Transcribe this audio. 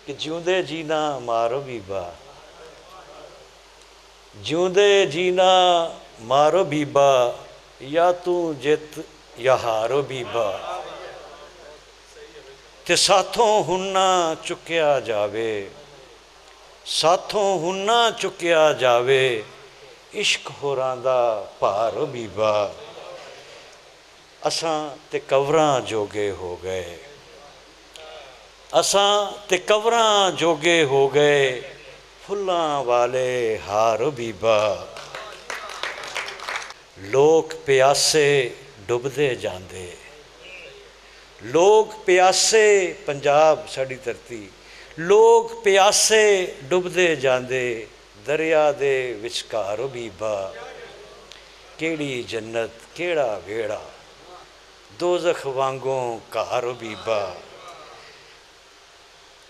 कि जिउंदे जीना मारो बीबा, जिउंदे जीना मारो बीबा, या तू जित या हारो बीबा, ते साथों हुन ना चुक्या जावे, साथों हुन ना चुक्या जावे, इश्क होरां दा भार बीबा। असां ते कवरां जोगे हो गए, असां ते कवरां जोगे हो गए, फुल्लां वाले हार बीबा। लोग प्यासे डुबदे जांदे, लोग प्यासे, पंजाब साड़ी धरती, लोग प्यासे डुबदे जांदे, दरिया दे विचकार बीबा। केड़ी जन्नत केड़ा वेड़ा, दोज़ख वांगों घर बीबा।